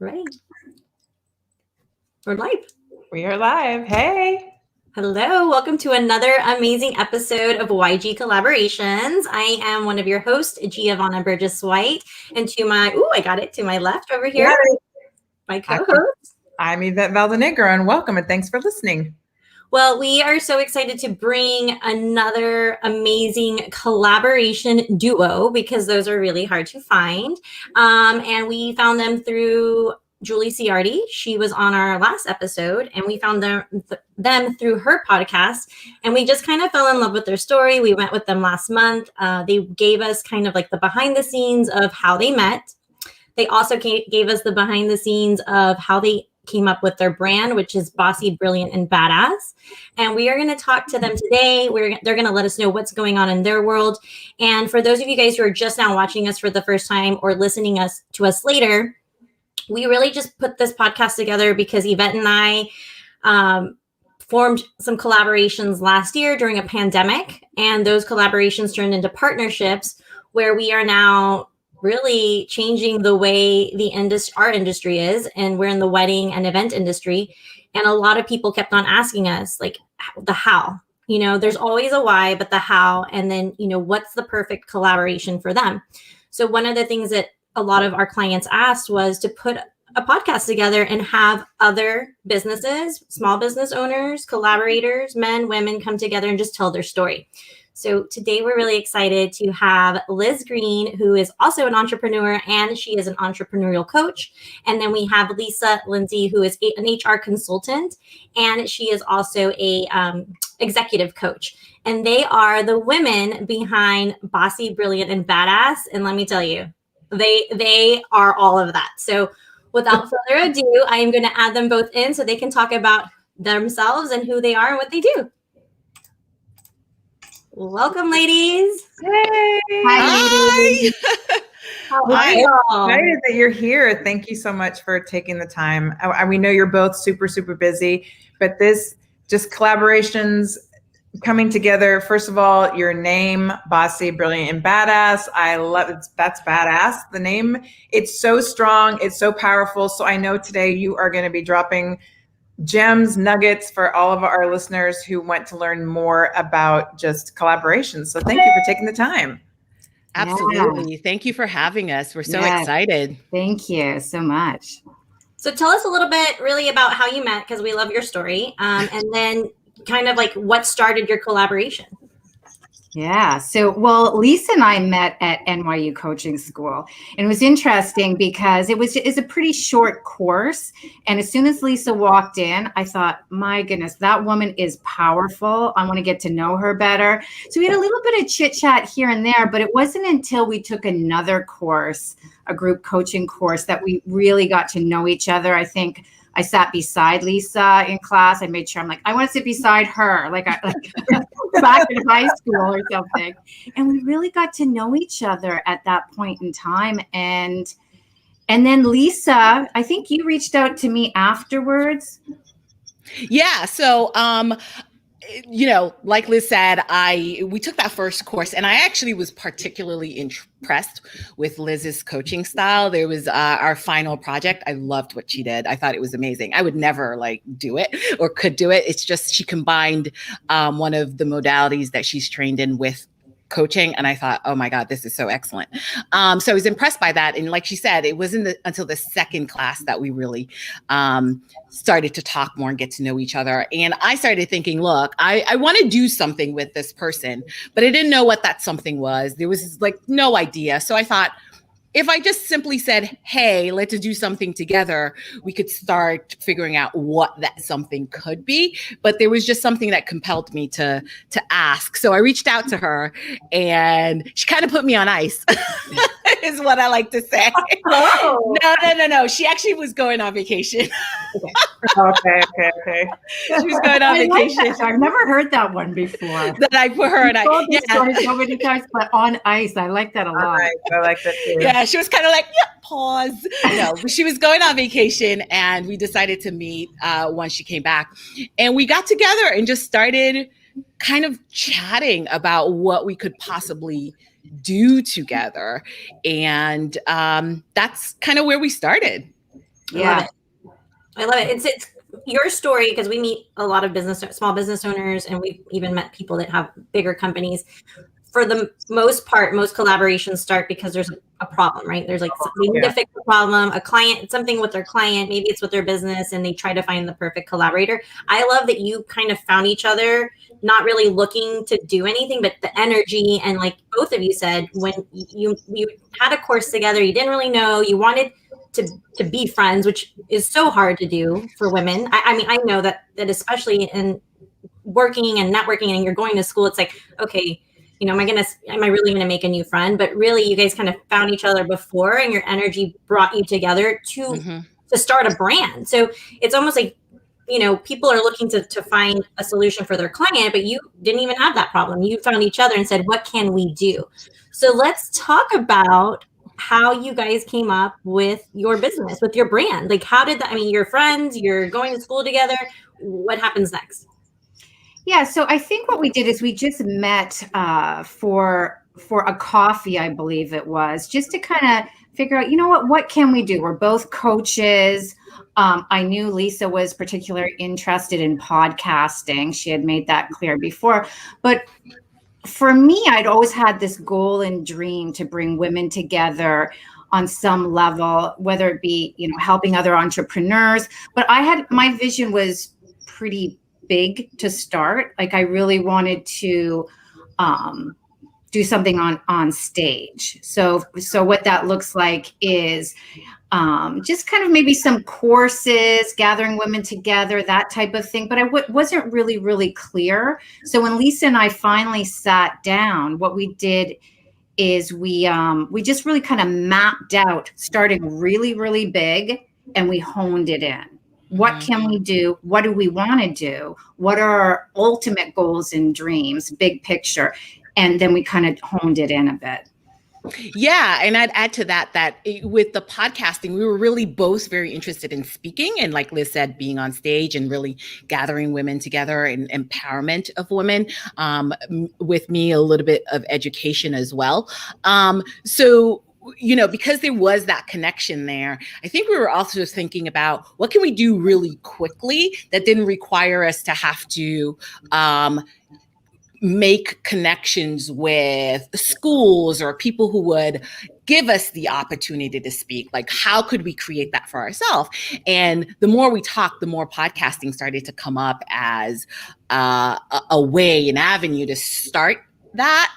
Ready? We're live. We are live. Hey. Hello. Welcome to another amazing episode of YG Collaborations. I am one of your hosts, Giovanna Burgess-White. And to my left over here, my co-host. I'm Yvette Valdenegro, and welcome and thanks for listening. Well, we are so excited to bring another amazing collaboration duo because those are really hard to find. And we found them through Julie Ciardi. She was on our last episode, and we found them through her podcast. And we just kind of fell in love with their story. We went with them last month. They gave us kind of like the behind the scenes of how they met. They also gave us the behind the scenes of how they came up with their brand, which is Bossy, Brilliant, and Badass. And we are going to talk to them today. They're going to let us know what's going on in their world. And for those of you guys who are just now watching us for the first time or listening to us later, we really just put this podcast together because Yvette and I formed some collaborations last year during a pandemic. And those collaborations turned into partnerships where we are now really changing the way our industry is. And we're in the wedding and event industry. And a lot of people kept on asking us, like, the how. You know, there's always a why, but the how. And then, what's the perfect collaboration for them? So one of the things that a lot of our clients asked was to put a podcast together and have other businesses, small business owners, collaborators, men, women come together and just tell their story. So today we're really excited to have Liz Green, who is also an entrepreneur, and she is an entrepreneurial coach. And then we have Lisa Lindsey, who is an HR consultant, and she is also a executive coach. And they are the women behind Bossy, Brilliant, and Badass. And let me tell you, they are all of that. So without further ado, I am going to add them both in so they can talk about themselves and who they are and what they do. Welcome, ladies. Hey. Hi. How are you? Excited that you're here. Thank you so much for taking the time. We know you're both super, super busy, but this just collaborations coming together. First of all, your name, Bossy, Brilliant, and Badass. I love it. That's badass. The name, it's so strong. It's so powerful. So I know today you are going to be dropping gems, nuggets for all of our listeners who want to learn more about just collaborations. So thank you for taking the time. Absolutely. Yeah. Thank you for having us. We're so excited. Thank you so much. So tell us a little bit really about how you met, because we love your story. And then kind of like what started your collaboration. Yeah. So, Lisa and I met at NYU Coaching School, and it was interesting because it's a pretty short course. And as soon as Lisa walked in, I thought, my goodness, that woman is powerful. I want to get to know her better. So we had a little bit of chit chat here and there, but it wasn't until we took another course, a group coaching course, that we really got to know each other. I think I sat beside Lisa in class. I made sure I want to sit beside her, like back in high school or something. And we really got to know each other at that point in time. And then Lisa, I think you reached out to me afterwards. Yeah. So, like Liz said, we took that first course, and I actually was particularly impressed with Liz's coaching style. There was our final project. I loved what she did. I thought it was amazing. I would never do it or could do it. It's just she combined one of the modalities that she's trained in with coaching. And I thought, oh my God, this is so excellent. So I was impressed by that. And like she said, it wasn't until the second class that we really started to talk more and get to know each other. And I started thinking, look, I want to do something with this person, but I didn't know what that something was. There was no idea. So I thought, if I just simply said, hey, let's do something together, we could start figuring out what that something could be. But there was just something that compelled me to ask. So I reached out to her, and she kind of put me on ice, is what I like to say. Oh. No. She actually was going on vacation. Okay. She was going on vacation. Like I've never heard that one before. That I put her on ice. So many times, but on ice. I like that a lot. Right. I like that too. Yeah, she was kind of like, pause. No, she was going on vacation, and we decided to meet once she came back. And we got together and just started kind of chatting about what we could possibly do together. And that's kind of where we started. Yeah. I love it. I love it. It's your story, because we meet a lot of small business owners, and we've even met people that have bigger companies. For the most part, most collaborations start because there's a problem, right? There's like, they need to fix the problem, a client, something with their client, maybe it's with their business, and they try to find the perfect collaborator. I love that you kind of found each other, not really looking to do anything, but the energy. And like both of you said, when you had a course together, you didn't really know, you wanted to be friends, which is so hard to do for women. I mean, I know that especially in working and networking and you're going to school, it's like, okay, you know, am I really going to make a new friend? But really, you guys kind of found each other before, and your energy brought you together to start a brand. So it's almost like, you know, people are looking to find a solution for their client, but you didn't even have that problem. You found each other and said, what can we do? So let's talk about how you guys came up with your business, with your brand. Like, how did that, I mean, you're friends, you're going to school together. What happens next? Yeah, so I think what we did is we just met for a coffee, I believe it was, just to kind of figure out, you know what can we do? We're both coaches. I knew Lisa was particularly interested in podcasting. She had made that clear before. But for me, I'd always had this goal and dream to bring women together on some level, whether it be, you know, helping other entrepreneurs. But my vision was pretty big to start. Like, I really wanted to do something on stage. So what that looks like is just kind of maybe some courses, gathering women together, that type of thing. But I wasn't really clear. So when Lisa and I finally sat down, what we did is we just really kind of mapped out, starting really big, and we honed it in. What can we do? What do we want to do? What are our ultimate goals and dreams, big picture? And then we kind of honed it in a bit. Yeah. And I'd add to that with the podcasting, we were really both very interested in speaking. And like Liz said, being on stage and really gathering women together and empowerment of women, with me, a little bit of education as well. So, you know, because there was that connection there, I think we were also thinking about what can we do really quickly that didn't require us to have to make connections with schools or people who would give us the opportunity to speak. Like, how could we create that for ourselves? And the more we talked, the more podcasting started to come up as a way, an avenue to start that,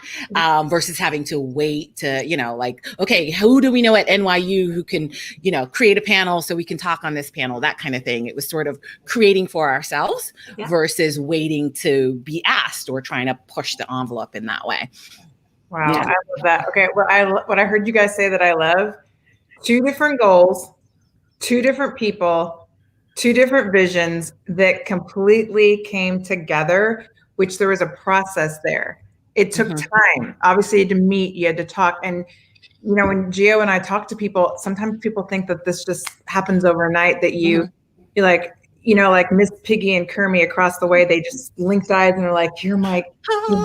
versus having to wait to, you know, like, okay, who do we know at NYU who can, you know, create a panel so we can talk on this panel, that kind of thing. It was sort of creating for ourselves versus waiting to be asked or trying to push the envelope in that way. Wow, yeah. I love that. Okay, well, what I heard you guys say that I love, 2 different goals, 2 different people, 2 different visions that completely came together, which there was a process there. It took time, obviously, to meet, you had to talk. And, you know, when Gio and I talk to people, sometimes people think that this just happens overnight, that you're like, you know, like Miss Piggy and Kermie across the way, they just linked eyes and are like, you're my person.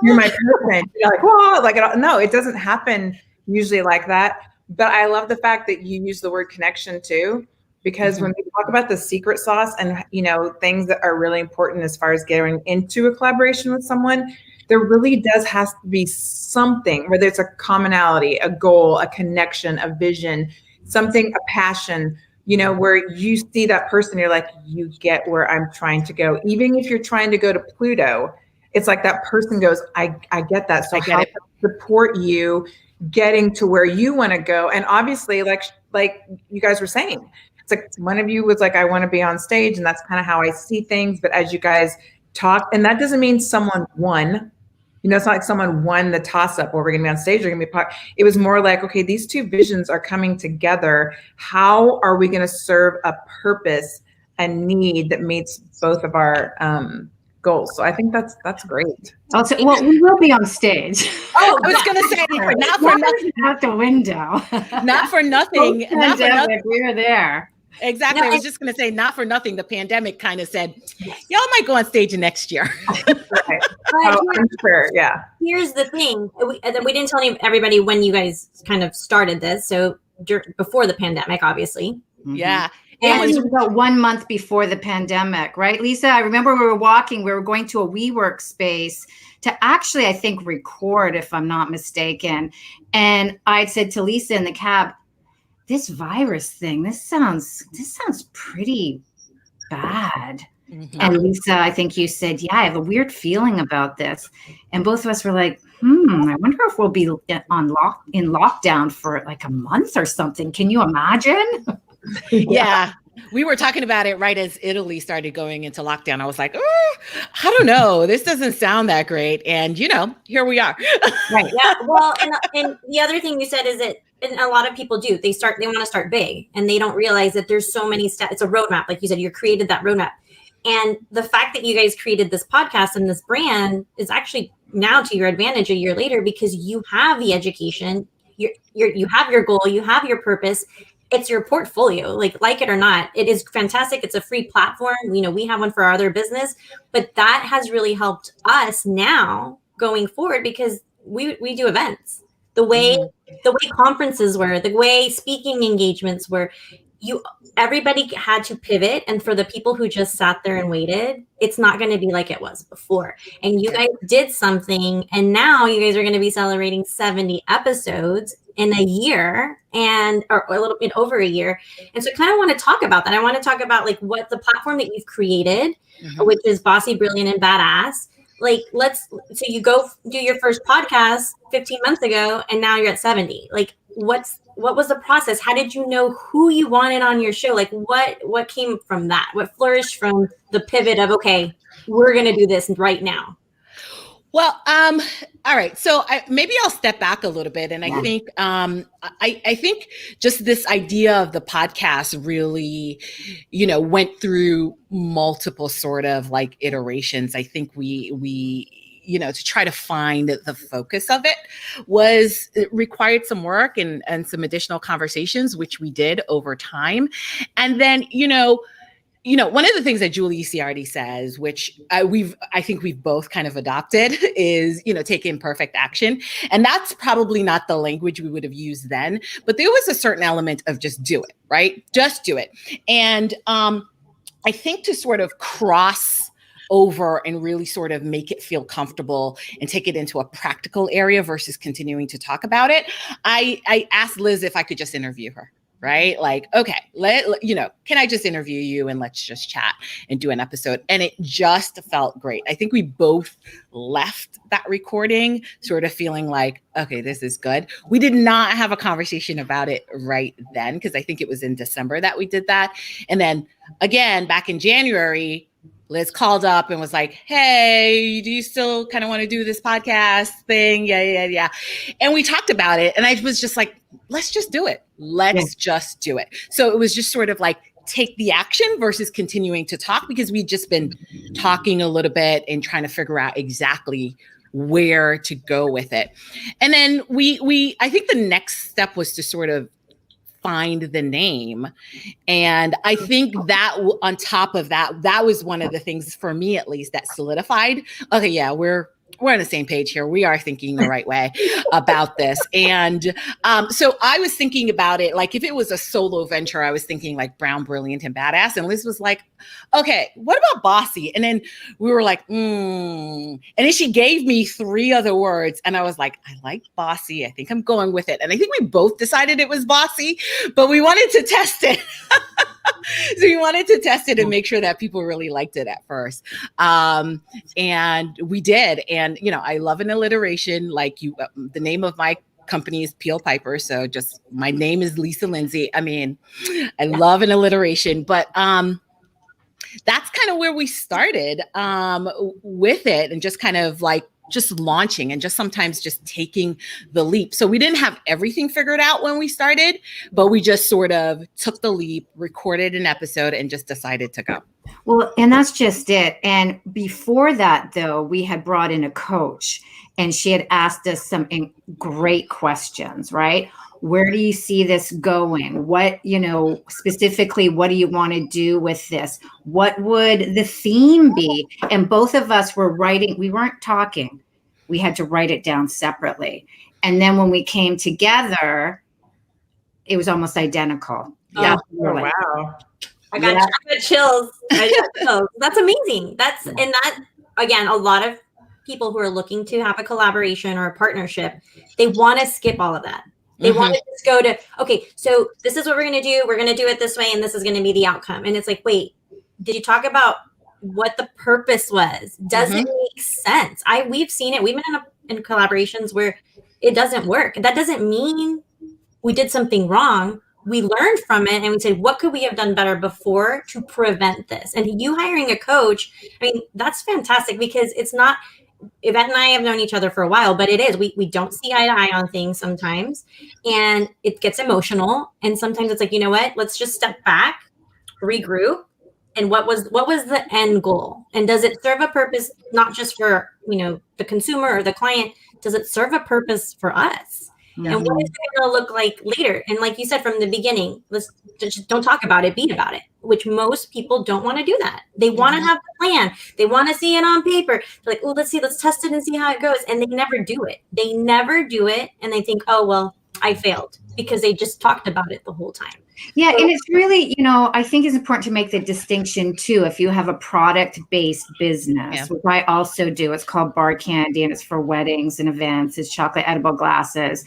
You're like, whoa, like, no, it doesn't happen usually like that. But I love the fact that you use the word connection too, because when we talk about the secret sauce and, you know, things that are really important as far as getting into a collaboration with someone, there really does have to be something, whether it's a commonality, a goal, a connection, a vision, something, a passion, you know, where you see that person, you're like, you get where I'm trying to go. Even if you're trying to go to Pluto, it's like that person goes, I get that. So how to support you getting to where you want to go. And obviously, like you guys were saying, it's like one of you was like, I want to be on stage, and that's kind of how I see things. But as you guys talk, and that doesn't mean someone won. You know, it's not like someone won the toss up, or we're going to be on stage, we're going to be it was more like, okay, these 2 visions are coming together. How are we going to serve a purpose and need that meets both of our goals? So I think that's great. Also, well, we will be on stage. Oh, I was going to say, not for nothing. Out the window. Not for nothing. Not for nothing. We're there. Exactly. No, I was just going to say, not for nothing. The pandemic kind of said, y'all might go on stage next year. Right. I'm sure. Yeah. Here's the thing. We didn't tell everybody when you guys kind of started this. So before the pandemic, obviously, Yeah. And And it was about 1 month before the pandemic, right, Lisa? I remember we were going to a WeWork space to actually, I think, record, if I'm not mistaken. And I said to Lisa in the cab, this virus thing, this sounds pretty bad. Mhm. And Lisa, I think you said, yeah, I have a weird feeling about this. And both of us were like, I wonder if we'll be in lockdown for like a month or something. Can you imagine? Yeah. We were talking about it right as Italy started going into lockdown. I was like, oh, I don't know. This doesn't sound that great. And, here we are. Right. yeah, well, and the other thing you said is that, and a lot of people do, they want to start big and they don't realize that there's so many steps. It's a roadmap. Like you said, you created that roadmap. And the fact that you guys created this podcast and this brand is actually now to your advantage a year later, because you have the education, you have your goal, you have your purpose. It's your portfolio, like it or not. It is fantastic. It's a free platform. We have one for our other business, but that has really helped us now going forward, because we do events. The way conferences were, the way speaking engagements were, everybody had to pivot. And for the people who just sat there and waited, it's not going to be like it was before. And you guys did something, and now you guys are going to be celebrating 70 episodes in a year, or a little bit over a year. And so I kind of want to talk about that. I want to talk about like what the platform that you've created, which is Bossy, Brilliant, and Badass. So you go do your first podcast 15 months ago, and now you're at 70. Like, what was the process? How did you know who you wanted on your show? Like, what came from that? What flourished from the pivot of, okay, we're going to do this right now? Well, all right. So maybe I'll step back a little bit, and I think I think just this idea of the podcast really, went through multiple sort of like iterations. I think we to try to find the focus of it required some work and some additional conversations, which we did over time, and then one of the things that Julie Ciardi says, which I think we've both kind of adopted, is, take imperfect action. And that's probably not the language we would have used then, but there was a certain element of just do it, right? Just do it. And I think to sort of cross over and really sort of make it feel comfortable and take it into a practical area versus continuing to talk about it, I asked Liz if I could just interview her. Right? Like, okay, can I just interview you and let's just chat and do an episode? And it just felt great. I think we both left that recording sort of feeling like, okay, this is good. We did not have a conversation about it right then, because I think it was in December that we did that. And then again, back in January, Liz called up and was like, hey, do you still kind of want to do this podcast thing? Yeah. And we talked about it. And I was just like, let's just do it. Let's just do it. So it was just sort of like, take the action versus continuing to talk, because we'd just been talking a little bit and trying to figure out exactly where to go with it. And then I think the next step was to sort of find the name. And I think that on top of that was one of the things for me, at least, that solidified, okay, yeah, we're on the same page here. We are thinking the right way about this. And so I was thinking about it, like if it was a solo venture, I was thinking like Brown, Brilliant, and Badass. And Liz was like, okay, what about Bossy? And then we were like, And then she gave me 3 other words. And I was like, I like Bossy. I think I'm going with it. And I think we both decided it was Bossy, but we wanted to test it. So we wanted to test it and make sure that people really liked it at first. And we did. And, I love an alliteration, like the name of my company is Peel Piper. So just my name is Lisa Lindsey. I mean, I love an alliteration, but that's kind of where we started with it, and just kind of like just launching and just sometimes just taking the leap. So we didn't have everything figured out when we started, but we just sort of took the leap, recorded an episode, and just decided to go. Well, and that's just it. And before that, though, we had brought in a coach, and she had asked us some great questions, right? Where do you see this going? What, specifically, what do you want to do with this? What would the theme be? And both of us were writing. We weren't talking. We had to write it down separately. And then when we came together, it was almost identical. Yeah. Oh, wow. I got chills. I got chills. That's amazing. And that, again, a lot of people who are looking to have a collaboration or a partnership, they want to skip all of that. They want to just go to, okay, so this is what we're going to do. We're going to do it this way, and this is going to be the outcome. And it's like, wait, did you talk about what the purpose was? Does it make sense? We've seen it. We've been in collaborations where it doesn't work. That doesn't mean we did something wrong. We learned from it and we said, what could we have done better before to prevent this? And you hiring a coach, I mean, that's fantastic, because it's not, Yvette and I have known each other for a while, but it is, we don't see eye to eye on things sometimes, and it gets emotional. And sometimes it's like, you know what, let's just step back, regroup. And what was the end goal? And does it serve a purpose, not just for, the consumer or the client? Does it serve a purpose for us? And what is it going to look like later? And like you said from the beginning, let's just don't talk about it, be about it, which most people don't want to do that. They want to have a plan. They want to see it on paper. They're like, oh, let's test it and see how it goes. And they never do it. They never do it. And they think, oh, well, I failed, because they just talked about it the whole time. Yeah. And it's really, I think it's important to make the distinction too. If you have a product-based business, which I also do, it's called Bar Candy, and it's for weddings and events. It's chocolate edible glasses.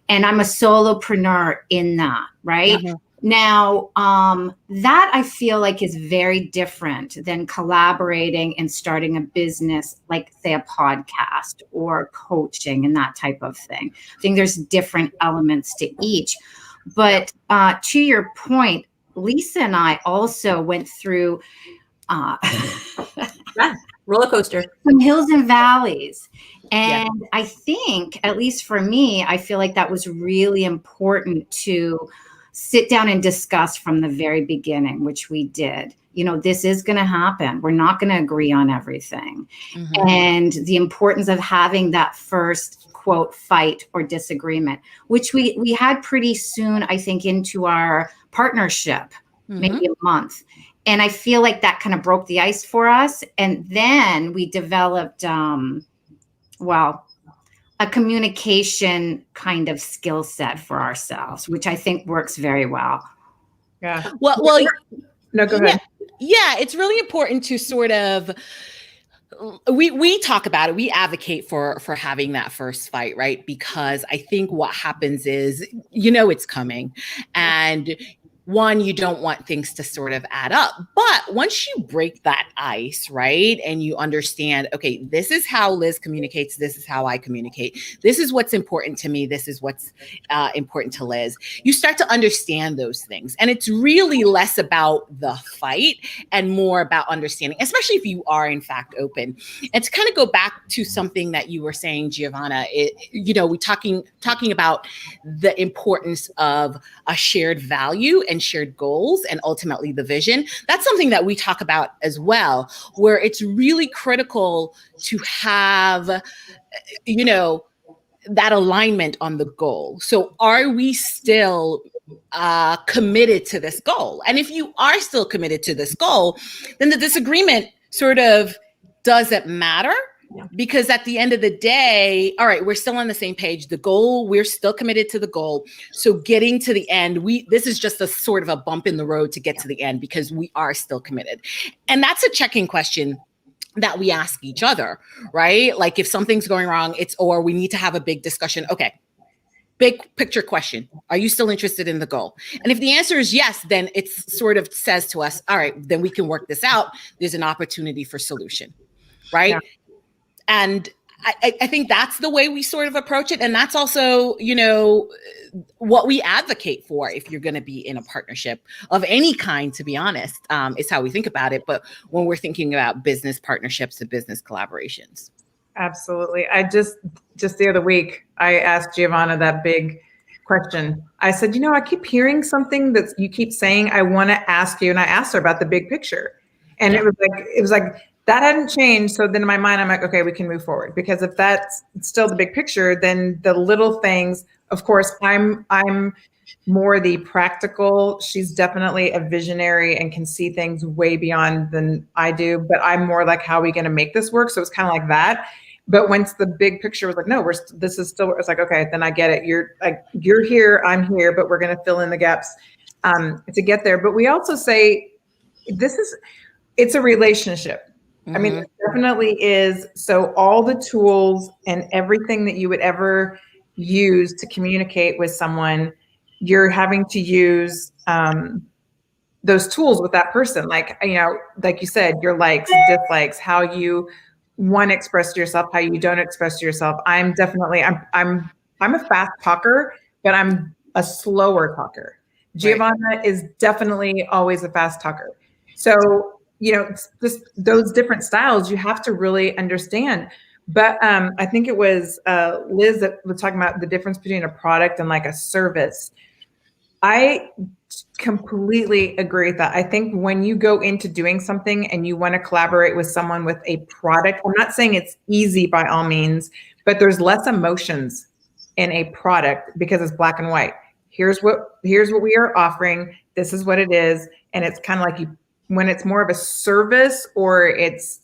And I'm a solopreneur in that, right? Now, that I feel like is very different than collaborating and starting a business, like say a podcast or coaching and that type of thing. I think there's different elements to each. But to your point, Lisa and I also went through roller coaster, some hills and valleys. And I think, at least for me, I feel like that was really important to sit down and discuss from the very beginning, which we did. This is going to happen. We're not going to agree on everything. And the importance of having that first quote fight or disagreement, which we had pretty soon, I think, into our partnership, maybe a month. And I feel like that kind of broke the ice for us. And then we developed, a communication kind of skill set for ourselves, which I think works very well. Yeah. Well, no, go ahead. Yeah, it's really important to sort of, we talk about it. We advocate for having that first fight, right? Because I think what happens is, it's coming, and one, you don't want things to sort of add up. But once you break that ice, right, and you understand, okay, this is how Liz communicates, this is how I communicate, this is what's important to me, this is what's important to Liz, you start to understand those things. And it's really less about the fight and more about understanding, especially if you are in fact open. And to kind of go back to something that you were saying, Giovanna, we talking about the importance of a shared value and shared goals and ultimately the vision. That's something that we talk about as well, where it's really critical to have, that alignment on the goal. So are we still committed to this goal? And if you are still committed to this goal, then the disagreement sort of doesn't matter. Because at the end of the day, all right, we're still on the same page. The goal, we're still committed to the goal. So getting to the end, this is just a sort of a bump in the road to get to the end, because we are still committed. And that's a check-in question that we ask each other, right? Like if something's going wrong, or we need to have a big discussion. Okay, big picture question. Are you still interested in the goal? And if the answer is yes, then it sort of says to us, all right, then we can work this out. There's an opportunity for solution, right? Yeah. And I think that's the way we sort of approach it. And that's also, what we advocate for if you're going to be in a partnership of any kind, to be honest, is how we think about it. But when we're thinking about business partnerships and business collaborations. Absolutely. I just the other week, I asked Giovanna that big question. I said, I keep hearing something that you keep saying, I want to ask you. And I asked her about the big picture. And it was like, that hadn't changed. So then in my mind, I'm like, okay, we can move forward, because if that's still the big picture, then the little things, of course, I'm more the practical. She's definitely a visionary and can see things way beyond than I do, but I'm more like, how are we going to make this work? So it's kind of like that. But once the big picture was like, no, this is still, it's like, okay, then I get it. You're here, I'm here, but we're going to fill in the gaps to get there. But we also say it's a relationship. I mean, it definitely is. So all the tools and everything that you would ever use to communicate with someone, you're having to use those tools with that person. Like, like you said, your likes, dislikes, how you want to express yourself, how you don't express yourself. I'm a fast talker, but I'm a slower talker. Giovanna is definitely always a fast talker. So, just those different styles you have to really understand. But I think it was Liz that was talking about the difference between a product and like a service. I completely agree with that. I think when you go into doing something and you want to collaborate with someone with a product, I'm not saying it's easy by all means, but there's less emotions in a product because it's black and white. Here's what we are offering. This is what it is. And it's kind of like when it's more of a service or it's,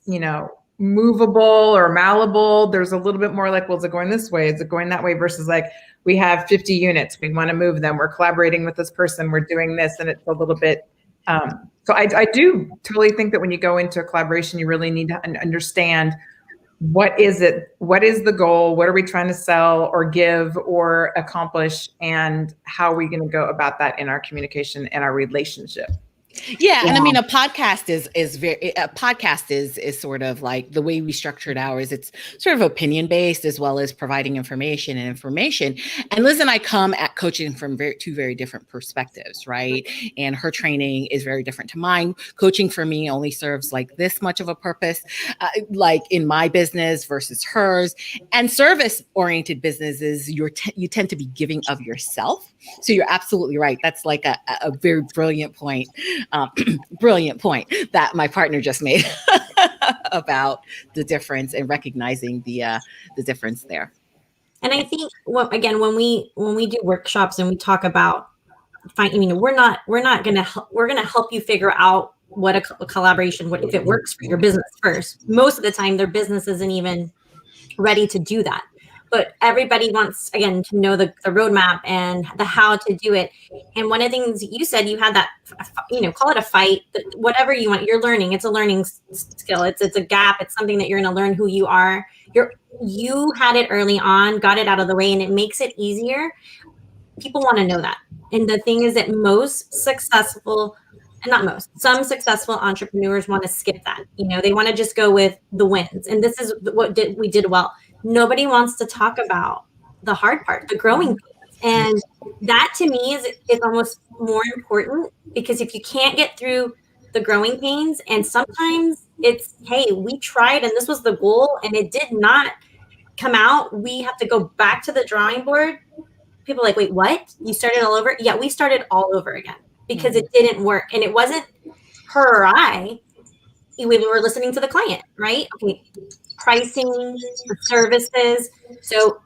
movable or malleable, there's a little bit more like, well, is it going this way? Is it going that way? Versus like, we have 50 units. We want to move them. We're collaborating with this person. We're doing this. And it's a little bit, so I do totally think that when you go into a collaboration, you really need to understand what is it? What is the goal? What are we trying to sell or give or accomplish? And how are we going to go about that in our communication and our relationship? Yeah. And I mean, a podcast is sort of like the way we structured ours. It's sort of opinion based as well as providing information. And Liz and I come at coaching from two very different perspectives, right? And her training is very different to mine. Coaching for me only serves like this much of a purpose, like in my business versus hers. And service oriented businesses, you tend to be giving of yourself. So you're absolutely right. That's like a very brilliant point that my partner just made about the difference and recognizing the difference there. And I think when we do workshops and we talk about we're going to help you figure out what a collaboration, if it works for your business first. Most of the time their business isn't even ready to do that. But everybody wants, again, to know the roadmap and the how to do it. And one of the things you said, you had that, call it a fight, whatever you want. You're learning. It's a learning skill. It's a gap. It's something that you're going to learn who you are. You had it early on, got it out of the way, and it makes it easier. People want to know that. And the thing is that some successful entrepreneurs want to skip that. They want to just go with the wins. And this is what we did well. Nobody wants to talk about the hard part, the growing pains. And that to me is almost more important, because if you can't get through the growing pains, and sometimes it's, hey, we tried and this was the goal and it did not come out, we have to go back to the drawing board. People are like, wait, what? You started all over? Yeah, we started all over again because it didn't work. And it wasn't her or I. We were listening to the client, right? Okay, pricing, the services. So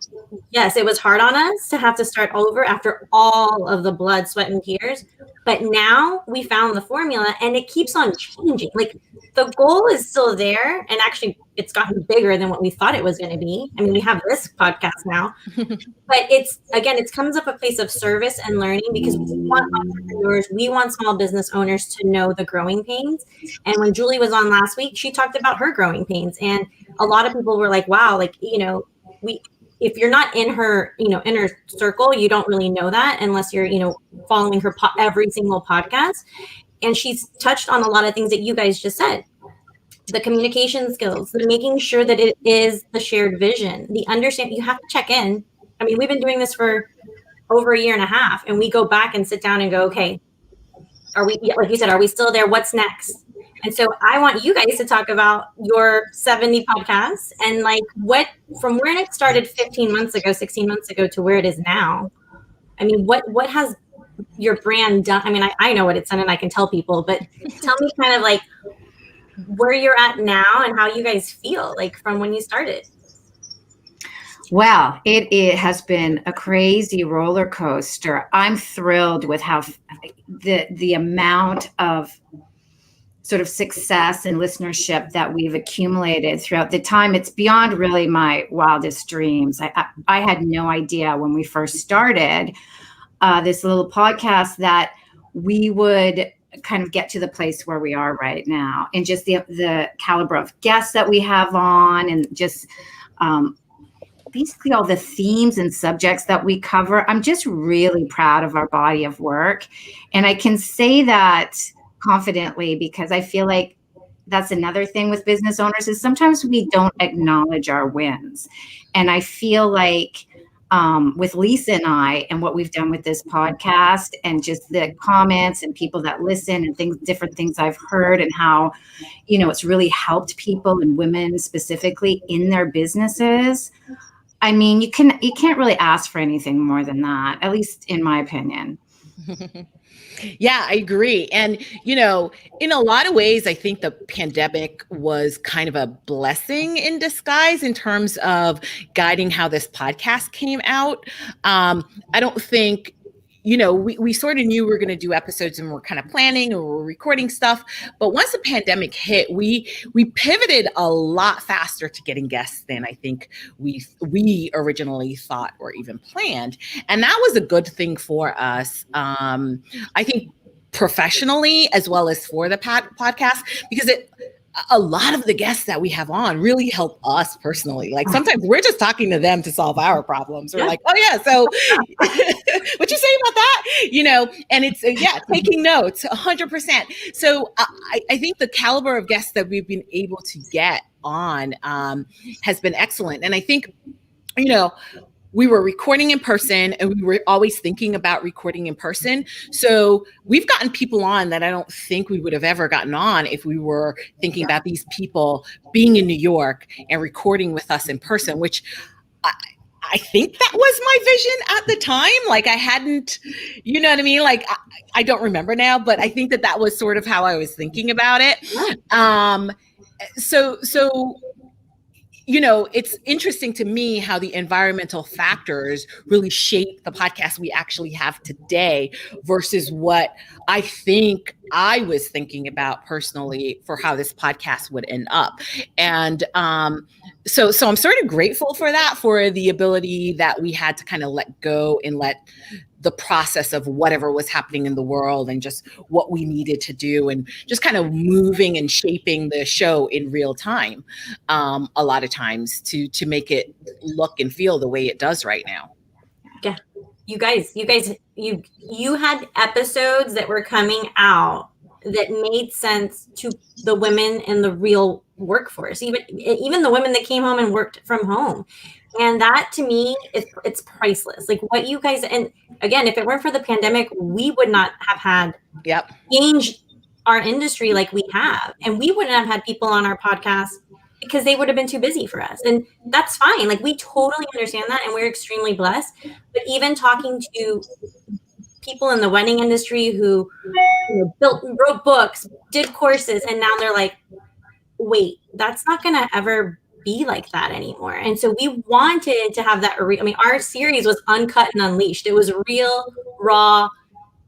yes, it was hard on us to have to start over after all of the blood, sweat, and tears. But now we found the formula and it keeps on changing. Like the goal is still there. And actually it's gotten bigger than what we thought it was going to be. I mean, we have this podcast now, but it comes up a place of service and learning, because we want entrepreneurs, we want small business owners to know the growing pains. And when Julie was on last week, she talked about her growing pains. And a lot of people were like, wow, like, if you're not in her, inner circle, you don't really know that unless you're, following her every single podcast. And she's touched on a lot of things that you guys just said. The communication skills, the making sure that it is the shared vision, the understanding. You have to check in. I mean, we've been doing this for over a year and a half, and we go back and sit down and go, okay, are we, like you said, are we still there? What's next? And so I want you guys to talk about your 70 podcasts and like from where it started 15 months ago, 16 months ago to where it is now. I mean, what has your brand done? I mean, I know what it's done and I can tell people, but tell me kind of like where you're at now and how you guys feel like from when you started. Well, it has been a crazy roller coaster. I'm thrilled with how the amount of sort of success and listenership that we've accumulated throughout the time. It's beyond really my wildest dreams. I had no idea when we first started this little podcast that we would kind of get to the place where we are right now, and just the caliber of guests that we have on, and just basically all the themes and subjects that we cover. I'm just really proud of our body of work. And I can say that confidently because I feel like that's another thing with business owners is sometimes we don't acknowledge our wins. And I feel like with Lisa and I and what we've done with this podcast and just the comments and people that listen and things, different things I've heard and how, it's really helped people and women specifically in their businesses. I mean, you can't really ask for anything more than that, at least in my opinion. Yeah, I agree. And, in a lot of ways, I think the pandemic was kind of a blessing in disguise in terms of guiding how this podcast came out. I don't think, we sort of knew we were going to do episodes and we're kind of planning or we're recording stuff. But once the pandemic hit, we pivoted a lot faster to getting guests than I think we originally thought or even planned. And that was a good thing for us. I think professionally as well as for the podcast, because a lot of the guests that we have on really help us personally. Like sometimes we're just talking to them to solve our problems. We're like, oh yeah, so what you say about that? And it's, taking notes 100%. So I think the caliber of guests that we've been able to get on has been excellent. And I think, we were recording in person and we were always thinking about recording in person. So we've gotten people on that I don't think we would have ever gotten on if we were thinking about these people being in New York and recording with us in person, which I think that was my vision at the time. Like I hadn't, you know what I mean? Like I don't remember now, but I think that was sort of how I was thinking about it. So it's interesting to me how the environmental factors really shape the podcast we actually have today versus what I think I was thinking about personally for how this podcast would end up. And so I'm sort of grateful for that, for the ability that we had to kind of let go and let the process of whatever was happening in the world and just what we needed to do and just kind of moving and shaping the show in real time a lot of times to make it look and feel the way it does right now. Yeah. You guys, you had episodes that were coming out that made sense to the women in the real workforce, even the women that came home and worked from home. And that to me, it's priceless. Like what you guys, and again, if it weren't for the pandemic, we would not have had changed our industry like we have. And we wouldn't have had people on our podcast because they would have been too busy for us. And that's fine. Like we totally understand that. And we're extremely blessed. But even talking to people in the wedding industry who wrote books, did courses, and now they're like, wait, that's not going to ever be like that anymore. And so we wanted to have that. Our series was uncut and unleashed. It was real, raw.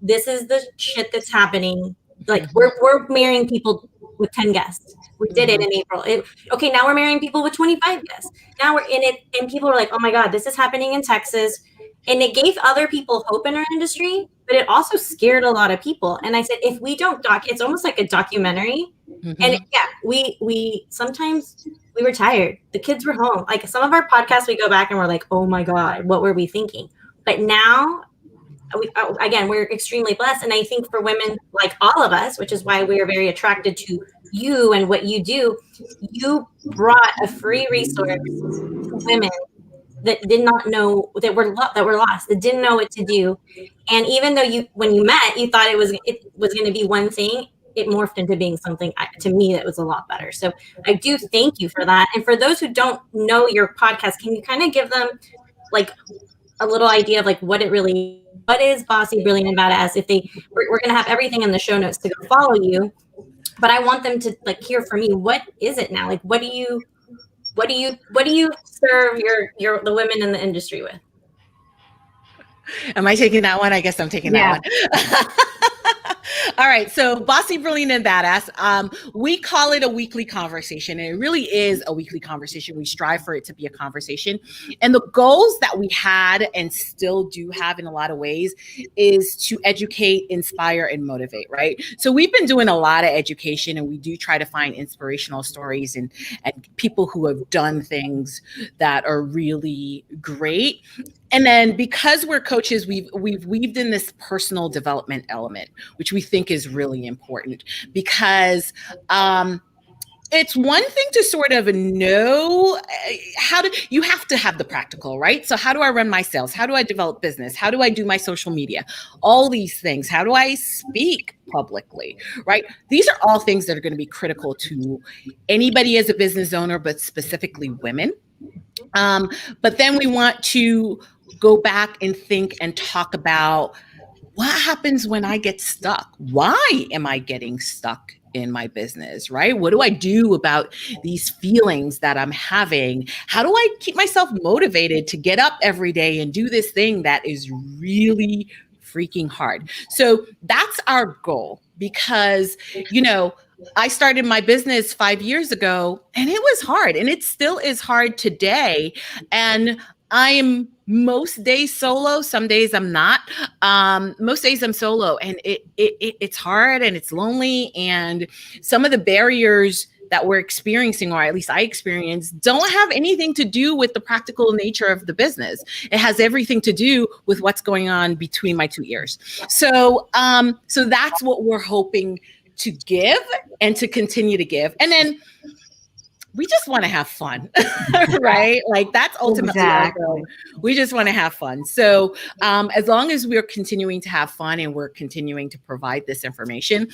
This is the shit that's happening. Like we're marrying people with 10 guests. We did it in April. Now we're marrying people with 25 guests. Now we're in it. And people are like, oh my God, this is happening in Texas. And it gave other people hope in our industry, but it also scared a lot of people. And I said, if we don't it's almost like a documentary. And we sometimes we were tired. The kids were home. Like some of our podcasts, we go back and we're like, oh my God, what were we thinking? But now, we're extremely blessed. And I think for women like all of us, which is why we are very attracted to you and what you do, you brought a free resource to women that did not know, that were lost, that didn't know what to do. And even though when you met, you thought it was going to be one thing, it morphed into being something to me that was a lot better. So I do thank you for that. And for those who don't know your podcast, can you kind of give them like a little idea of like what is Bossy, Brilliant, and Badass? We're going to have everything in the show notes to go follow you, but I want them to like hear from you. What is it now? Like, what do you serve the women in the industry with? Am I taking that one? I guess I'm taking that one. All right. So Bossy, Brilliant, and Badass. We call it a weekly conversation. And it really is a weekly conversation. We strive for it to be a conversation. And the goals that we had and still do have in a lot of ways is to educate, inspire, and motivate, right? So we've been doing a lot of education, and we do try to find inspirational stories and people who have done things that are really great. And then because we're coaches, we've weaved in this personal development element, which we think is really important, because it's one thing to sort of know you have to have the practical, right? So how do I run my sales? How do I develop business? How do I do my social media? All these things. How do I speak publicly, right? These are all things that are going to be critical to anybody as a business owner, but specifically women. But then we want to go back and think and talk about what happens when I get stuck? Why am I getting stuck in my business, right? What do I do about these feelings that I'm having? How do I keep myself motivated to get up every day and do this thing that is really freaking hard? So that's our goal, because, I started my business 5 years ago, and it was hard, and it still is hard today. And I am most days solo. Some days I'm not. Most days I'm solo, and it's hard and it's lonely. And some of the barriers that we're experiencing, or at least I experienced, don't have anything to do with the practical nature of the business. It has everything to do with what's going on between my two ears. So that's what we're hoping to give and to continue to give. And then we just want to have fun, right? Like that's ultimately our goal. We just want to have fun. So as long as we're continuing to have fun and we're continuing to provide this information,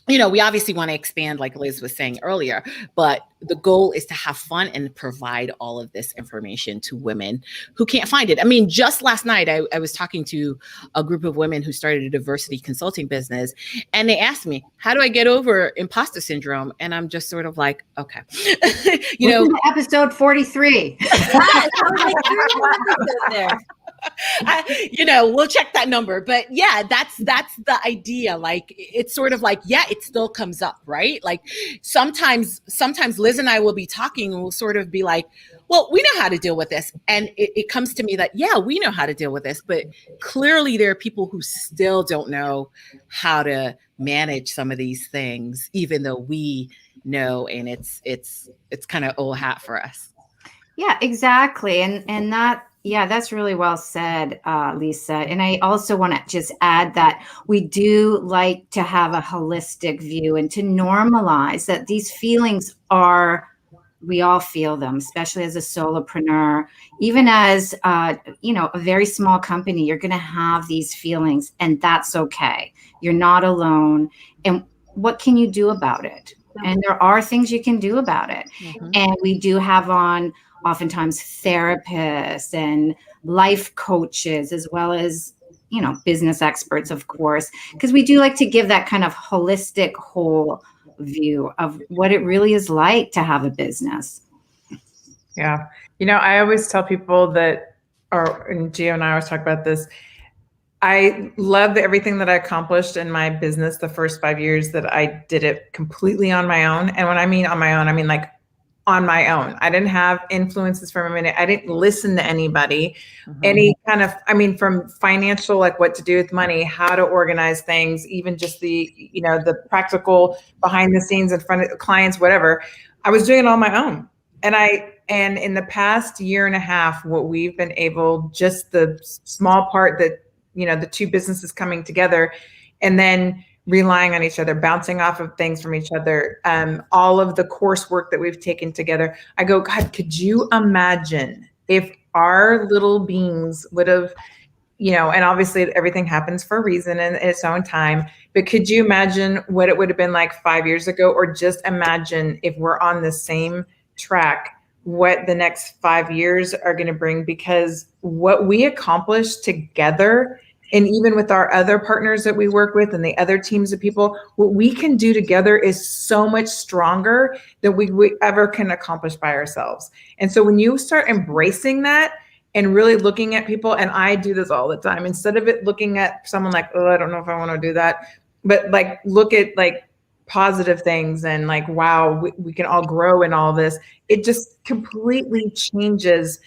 we obviously want to expand, like Liz was saying earlier, but the goal is to have fun and provide all of this information to women who can't find it. I mean, just last night, I was talking to a group of women who started a diversity consulting business, and they asked me, how do I get over imposter syndrome? And I'm just sort of like, okay. Episode 43. We'll check that number, but yeah, that's the idea. Like, it's sort of like, yeah, it still comes up, right? Like sometimes Liz and I will be talking and we'll sort of be like, well, we know how to deal with this. And it comes to me that, yeah, we know how to deal with this, but clearly there are people who still don't know how to manage some of these things, even though we know, and it's kind of old hat for us. Yeah, exactly. And that's really well said, Lisa. And I also want to just add that we do like to have a holistic view and to normalize that these feelings we all feel them, especially as a solopreneur. Even as, a very small company, you're going to have these feelings, and that's okay. You're not alone. And what can you do about it? And there are things you can do about it. Mm-hmm. And we do have on oftentimes therapists and life coaches, as well as, business experts, of course, because we do like to give that kind of holistic whole view of what it really is like to have a business. Yeah. I always tell people that, and Gio and I always talk about this, I love everything that I accomplished in my business the first 5 years that I did it completely on my own. And when I mean on my own, I mean like on my own. I didn't have influences from a minute. I didn't listen to anybody, any kind of, from financial, like what to do with money, how to organize things, even just the practical behind the scenes in front of clients, whatever. I was doing it on my own. And in the past year and a half, what we've been able, just the small part that, the two businesses coming together and then relying on each other, bouncing off of things from each other, all of the coursework that we've taken together. I go, God, could you imagine if our little beings would have, and obviously everything happens for a reason and its own time, but could you imagine what it would have been like 5 years ago? Or just imagine if we're on the same track, what the next 5 years are going to bring, because what we accomplished together, and even with our other partners that we work with and the other teams of people, what we can do together is so much stronger than we ever can accomplish by ourselves. And so when you start embracing that, and really looking at people. And I do this all the time. Instead of it looking at someone like, oh, I don't know if I want to do that, but like look at like positive things and like, wow, we can all grow in all this. It just completely changes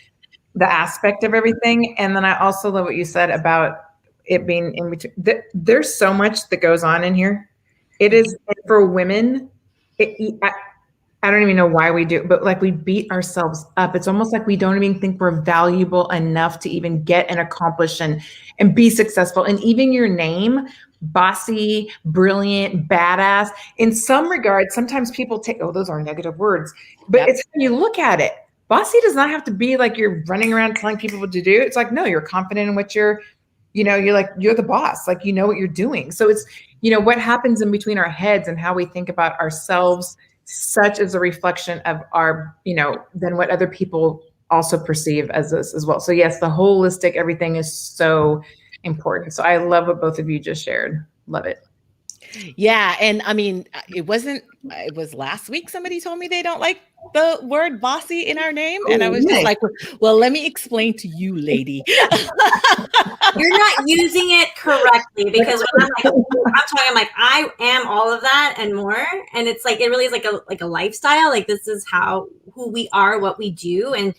the aspect of everything. And then I also love what you said about it being in between. There's so much that goes on in here. It is for women. I don't even know why we do, but like we beat ourselves up. It's almost like we don't even think we're valuable enough to even get and accomplish and be successful. And even your name, bossy, brilliant, badass, in some regards, sometimes people take, oh, those are negative words, but it's how you look at it. Bossy does not have to be like you're running around telling people what to do. It's like, no, you're confident in what you're like, you're the boss, like, you know what you're doing. So it's, what happens in between our heads and how we think about ourselves, such as a reflection of our, than what other people also perceive as this as well. So yes, the holistic, everything is so important. So I love what both of you just shared. Love it. Yeah. And I mean, it was last week somebody told me they don't like the word bossy in our name. And I was just like, well, let me explain to you, lady. You're not using it correctly, because when I'm I am all of that and more. And it's like, it really is like a lifestyle. Like, this is who we are, what we do. And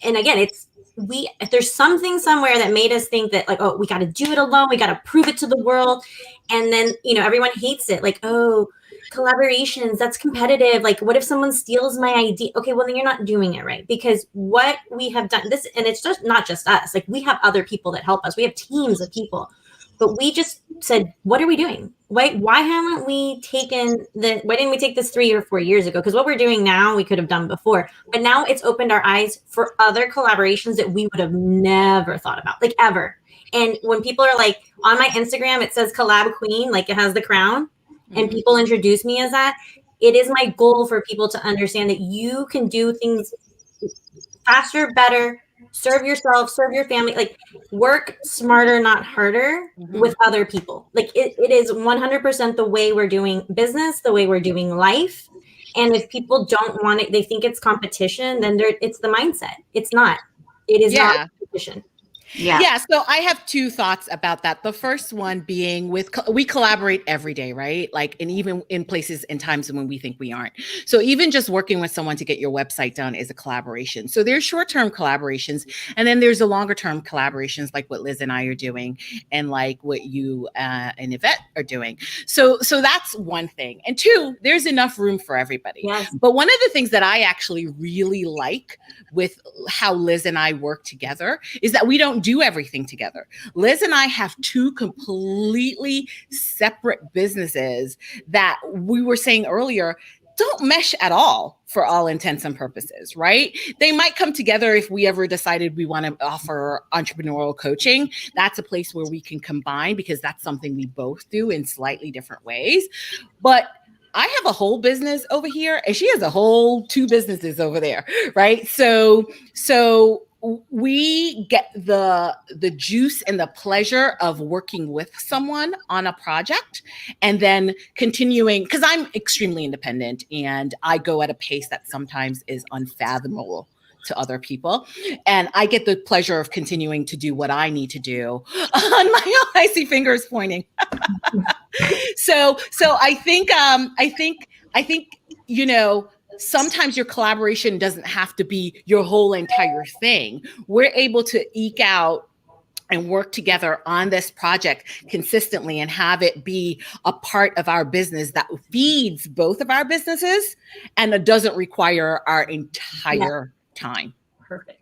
again, if there's something somewhere that made us think that like, oh, we got to do it alone, we got to prove it to the world. And then, everyone hates it. Like, oh, collaborations, that's competitive. Like, what if someone steals my idea? Okay, well, then you're not doing it right, because what we have done this, and it's just not just us, like we have other people that help us. We have teams of people, but we just said, what are we doing? Why didn't we take this 3 or 4 years ago? Because what we're doing now, we could have done before, but now it's opened our eyes for other collaborations that we would have never thought about, like ever. And when people are like, on my Instagram, it says collab queen, like it has the crown, and people introduce me as that. It is my goal for people to understand that you can do things faster, better, serve yourself, serve your family, like work smarter, not harder with other people. Like it is 100% the way we're doing business, the way we're doing life. And if people don't want it, they think it's competition, then it's the mindset. It's not. It is not competition. Yeah. So I have two thoughts about that. The first one being we collaborate every day, right? Like, and even in places and times when we think we aren't. So even just working with someone to get your website done is a collaboration. So there's short-term collaborations, and then there's the longer-term collaborations, like what Liz and I are doing, and like what you and Yvette are doing. So that's one thing. And two, there's enough room for everybody. Yes. But one of the things that I actually really like with how Liz and I work together is that we don't do everything together. Liz and I have two completely separate businesses that we were saying earlier don't mesh at all for all intents and purposes, right? They might come together if we ever decided we want to offer entrepreneurial coaching. That's a place where we can combine, because that's something we both do in slightly different ways. But I have a whole business over here and she has a whole 2 businesses over there, right? So we get the juice and the pleasure of working with someone on a project and then continuing, because I'm extremely independent and I go at a pace that sometimes is unfathomable to other people. And I get the pleasure of continuing to do what I need to do on my own. I see fingers pointing. So I think, sometimes your collaboration doesn't have to be your whole entire thing. We're able to eke out and work together on this project consistently and have it be a part of our business that feeds both of our businesses, and it doesn't require our entire time. Perfect.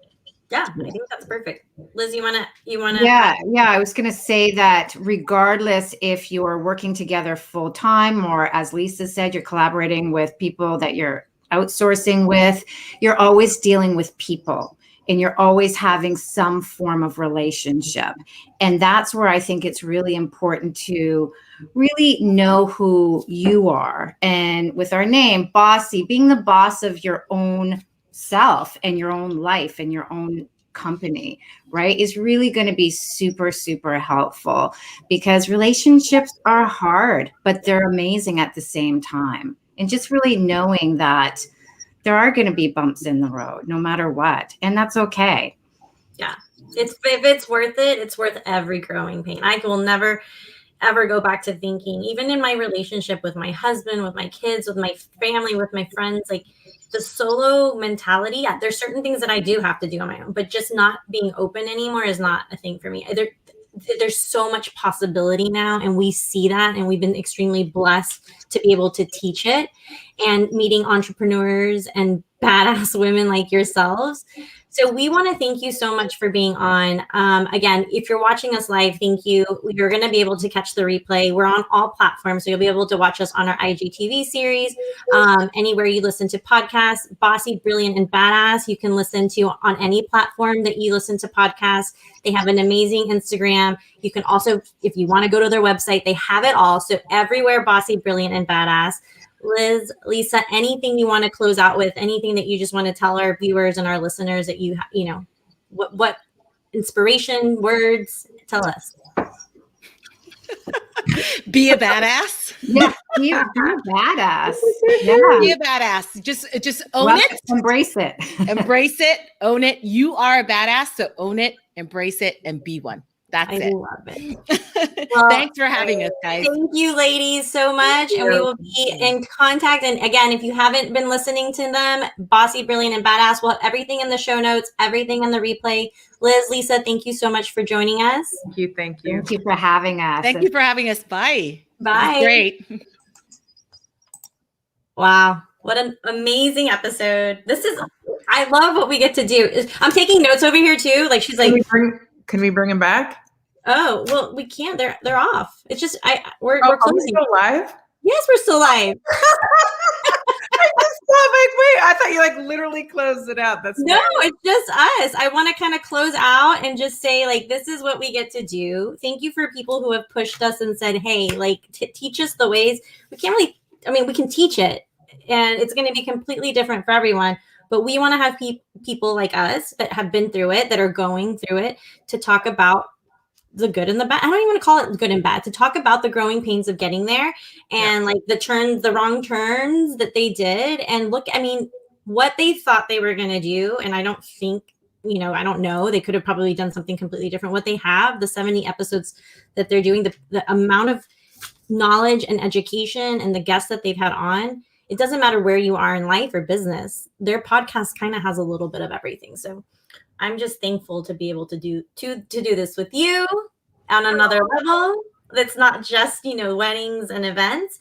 Yeah, I think that's perfect. Liz, you wanna? Yeah. I was gonna say that regardless if you're working together full time, or as Lisa said, you're collaborating with people that you're outsourcing with, you're always dealing with people and you're always having some form of relationship. And that's where I think it's really important to really know who you are. And with our name, Bossy, being the boss of your own self and your own life and your own company, right, is really going to be super, super helpful, because relationships are hard, but they're amazing at the same time. And just really knowing that there are going to be bumps in the road, no matter what. And that's okay. Yeah. If it's worth it, it's worth every growing pain. I will never ever go back to thinking, even in my relationship with my husband, with my kids, with my family, with my friends, like the solo mentality. Yeah, there's certain things that I do have to do on my own, but just not being open anymore is not a thing for me. There's so much possibility now, and we see that, and we've been extremely blessed to be able to teach it, and meeting entrepreneurs and badass women like yourselves. So we want to thank you so much for being on. Again, if you're watching us live, thank you. You're going to be able to catch the replay. We're on all platforms, so you'll be able to watch us on our IGTV series, anywhere you listen to podcasts. Bossy, Brilliant, and Badass, you can listen to on any platform that you listen to podcasts. They have an amazing Instagram. You can also, if you want to go to their website, they have it all. So everywhere, Bossy, Brilliant, and Badass. Liz, Lisa, anything you want to close out with, anything that you just want to tell our viewers and our listeners that you know, what inspiration, words, tell us. Be a badass. Yeah, be a badass. Yeah. Be a badass. Just own it. Embrace it. Embrace it. Own it. You are a badass. So own it, embrace it, and be one. That's it. I love it. Well, thanks for having us, guys. Thank you, ladies, so much. And we will be in contact. And again, if you haven't been listening to them, Bossy, Brilliant, and Badass, we'll have everything in the show notes, everything in the replay. Liz, Lisa, thank you so much for joining us. Thank you. Thank you for having us. Thank you for having us. Bye. Bye. Great. Wow. What an amazing episode. I love what we get to do. I'm taking notes over here too. Like she's like, can we bring him back? Oh, well, we can't. They're off. It's just we're Are we closing. still live? Yes, we're still live. I just thought, like, wait, I thought you like literally closed it out. That's no, it's just us. I want to kind of close out and just say, like, this is what we get to do. Thank you for people who have pushed us and said, hey, like, teach us the ways. We can't really, I mean, we can teach it, and it's going to be completely different for everyone. But we want to have people like us that have been through it, that are going through it, to talk about the good and the bad. I don't even want to call it good and bad, to talk about the growing pains of getting there, and like the wrong turns that they did. And look, I mean, what they thought they were going to do. And I don't think, I don't know, they could have probably done something completely different. What they have, the 70 episodes that they're doing, the amount of knowledge and education and the guests that they've had on, it doesn't matter where you are in life or business, their podcast kind of has a little bit of everything. So I'm just thankful to be able to do this with you on another level. That's not just, weddings and events.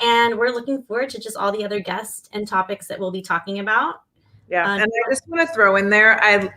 And we're looking forward to just all the other guests and topics that we'll be talking about. Yeah. And I just want to throw in there,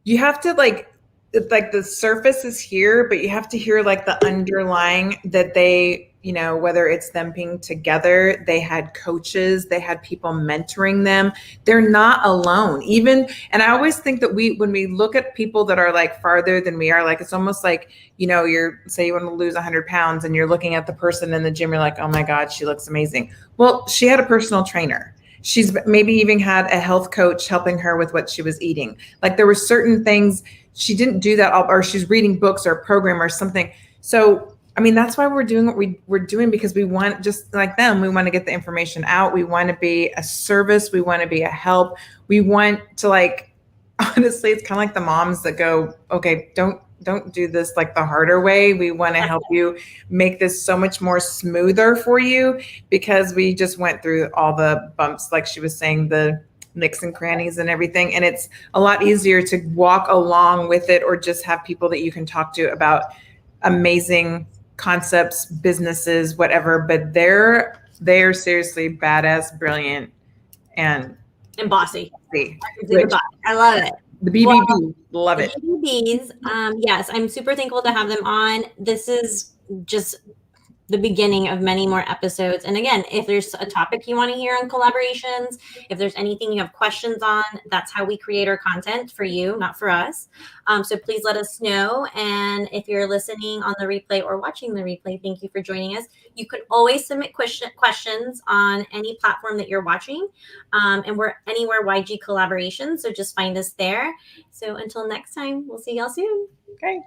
you have to like the surface is here, but you have to hear like the underlying that they, whether it's them being together, they had coaches, they had people mentoring them. They're not alone. And I always think that when we look at people that are like farther than we are, like, it's almost like, say you want to lose 100 pounds and you're looking at the person in the gym, you're like, oh my God, she looks amazing. Well, she had a personal trainer. She's maybe even had a health coach helping her with what she was eating. Like there were certain things she didn't do that, or she's reading books or a program or something. So, I mean, that's why we're doing what we're doing, because we want, just like them, we want to get the information out. We want to be a service. We want to be a help. We want to, like, honestly, it's kind of like the moms that go, okay, don't do this like the harder way. We want to help you make this so much more smoother for you, because we just went through all the bumps, like she was saying, the nicks and crannies and everything. And it's a lot easier to walk along with it, or just have people that you can talk to about amazing concepts, businesses, whatever. But they're seriously badass, brilliant, and bossy. Which, I love it. The BBB, love it. BBBs, yes, I'm super thankful to have them on. This is just the beginning of many more episodes. And again, if there's a topic you want to hear on collaborations, if there's anything you have questions on, that's how we create our content, for you, not for us. So please let us know. And if you're listening on the replay or watching the replay, thank you for joining us. You can always submit questions on any platform that you're watching. And we're anywhere YG Collaboration. So just find us there. So until next time, we'll see y'all soon. Okay.